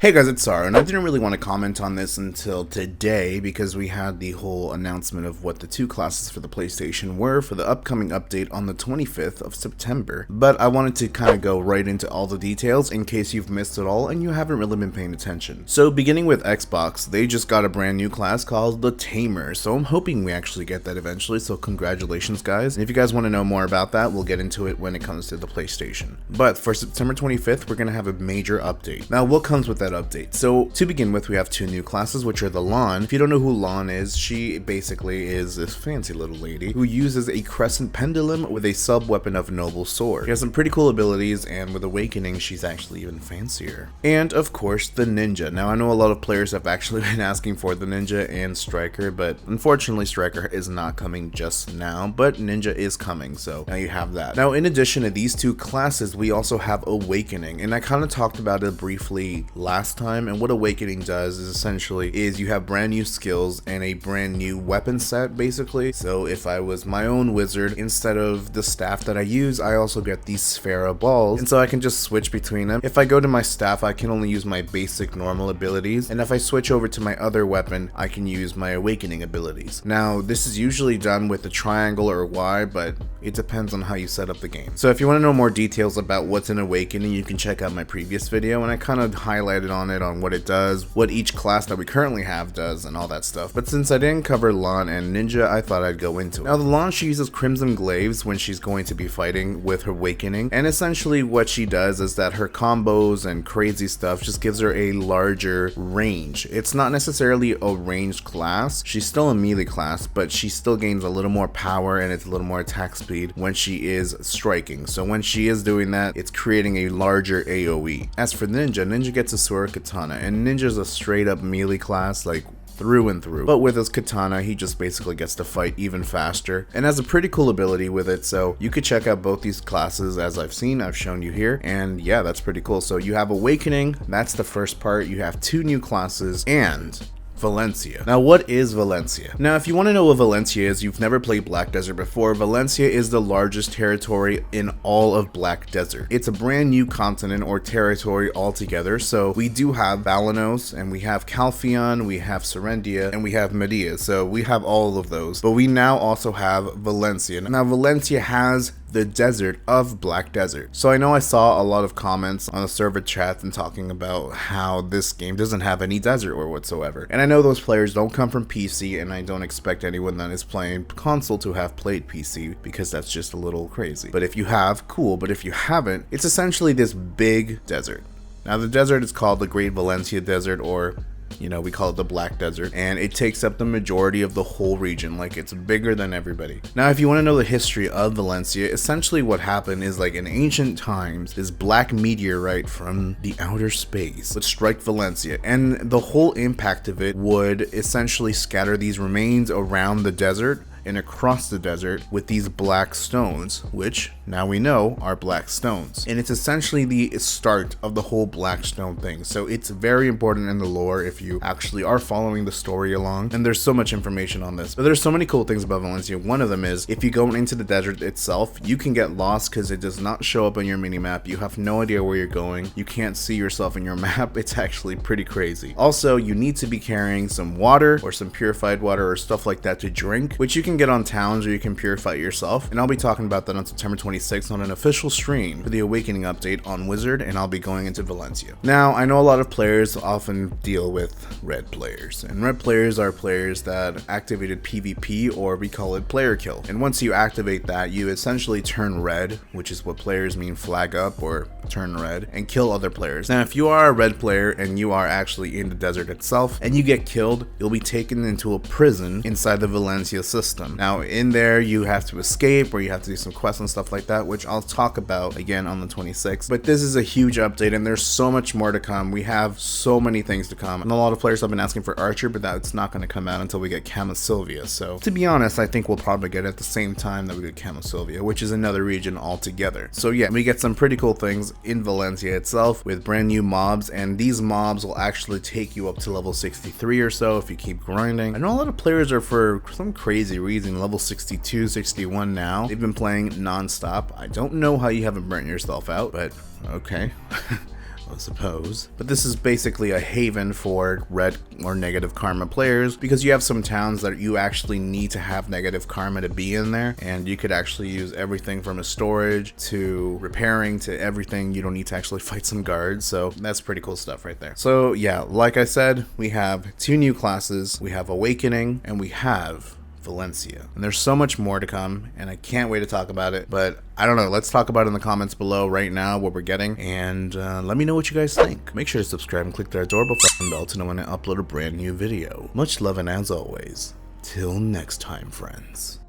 Hey guys, it's Saru, and I didn't really want to comment on this until today because we had the whole announcement of what the two classes for the PlayStation were for the upcoming update on the 25th of September. But I wanted to kind of go right into all the details in case you've missed it all and you haven't really been paying attention. So beginning with Xbox, they just got a brand new class called the Tamer, so I'm hoping we actually get that eventually, so congratulations guys. And if you guys want to know more about that, we'll get into it when it comes to the PlayStation. But for September 25th, we're going to have a major update. Now what comes with that update? So to begin with, we have two new classes, which are the Lahn. If you don't know who Lahn is, she basically is this fancy little lady who uses a crescent pendulum with a sub-weapon of noble sword. She has some pretty cool abilities, and with awakening, she's actually even fancier. And of course, the Ninja. Now I know a lot of players have actually been asking for the Ninja and Striker, but unfortunately Striker is not coming just now, but Ninja is coming, so now you have that. Now in addition to these two classes, we also have Awakening, and I kind of talked about it briefly last time. And what Awakening does is essentially you have brand new skills and a brand new weapon set basically. So if I was my own wizard, instead of the staff that I use, I also get these Sphera balls, and so I can just switch between them. If I go to my staff, I can only use my basic normal abilities, and if I switch over to my other weapon, I can use my Awakening abilities. Now this is usually done with a triangle or Y, but it depends on how you set up the game. So if you want to know more details about what's in Awakening, you can check out my previous video, and I kind of highlighted on it on what it does, what each class that we currently have does, and all that stuff. But since I didn't cover Lahn and Ninja, I thought I'd go into it. Now the Lahn, she uses Crimson Glaives when she's going to be fighting with her Awakening, and essentially what she does is that her combos and crazy stuff just gives her a larger range. It's not necessarily a ranged class, she's still a melee class, but she still gains a little more power and it's a little more attack speed when she is striking. So when she is doing that, it's creating a larger AoE. As for Ninja, Ninja gets a sword katana, and Ninja's a straight up melee class, like through and through. But with his katana, he just basically gets to fight even faster and has a pretty cool ability with it. So you could check out both these classes as I've shown you here, and yeah, that's pretty cool. So you have Awakening, that's the first part. You have two new classes and Valencia. Now what is Valencia? Now if you want to know what Valencia is, you've never played Black Desert before, Valencia is the largest territory in all of Black Desert. It's a brand new continent or territory altogether. So we do have Balanos, and we have Calpheon, we have Serendia, and we have Medea. So we have all of those, but we now also have Valencia. Now Valencia has the desert of Black Desert. So I know I saw a lot of comments on the server chat and talking about how this game doesn't have any desert or whatsoever. And I know those players don't come from PC, and I don't expect anyone that is playing console to have played PC, because that's just a little crazy. But if you have, cool. But if you haven't, it's essentially this big desert. Now the desert is called the Great Valencia Desert, or we call it the Black Desert, and it takes up the majority of the whole region. Like, it's bigger than everybody. Now if you want to know the history of Valencia, essentially what happened is, like, in ancient times, this black meteorite from the outer space would strike Valencia, and the whole impact of it would essentially scatter these remains around the desert and across the desert with these black stones, which now we know are black stones. And it's essentially the start of the whole black stone thing. So it's very important in the lore if you actually are following the story along. And there's so much information on this. But there's so many cool things about Valencia. One of them is, if you go into the desert itself, you can get lost because it does not show up on your minimap. You have no idea where you're going. You can't see yourself in your map. It's actually pretty crazy. Also, you need to be carrying some water or some purified water or stuff like that to drink, which you can get on towns, or you can purify it yourself. And I'll be talking about that on September 26th on an official stream for the Awakening update on Wizard, and I'll be going into Valencia. Now I know a lot of players often deal with red players, and red players are players that activated PvP, or we call it player kill. And once you activate that, you essentially turn red, which is what players mean flag up or turn red, and kill other players. Now if you are a red player and you are actually in the desert itself and you get killed, you'll be taken into a prison inside the Valencia system. Now in there you have to escape, or you have to do some quests and stuff like that, which I'll talk about again on the 26th. But this is a huge update, and there's so much more to come. We have so many things to come, and a lot of players have been asking for Archer, but that's not going to come out until we get Camasylvia. So to be honest, I think we'll probably get it at the same time that we get Camasylvia, which is another region altogether. So yeah, we get some pretty cool things in Valencia itself with brand new mobs, and these mobs will actually take you up to level 63 or so if you keep grinding. I know a lot of players are, for some crazy reason, level 62, 61 now. They've been playing non-stop. I don't know how you haven't burnt yourself out, but okay. I suppose. But this is basically a haven for red or negative karma players, because you have some towns that you actually need to have negative karma to be in there, and you could actually use everything from a storage to repairing to everything. You don't need to actually fight some guards, so that's pretty cool stuff right there. So yeah, like I said, we have 2 new classes. We have Awakening and we have Valencia, and there's so much more to come, and I can't wait to talk about it. But I don't know, let's talk about it in the comments below right now what we're getting, and let me know what you guys think. Make sure to subscribe and click that adorable fucking bell to know when I upload a brand new video. Much love, and as always, till next time, friends.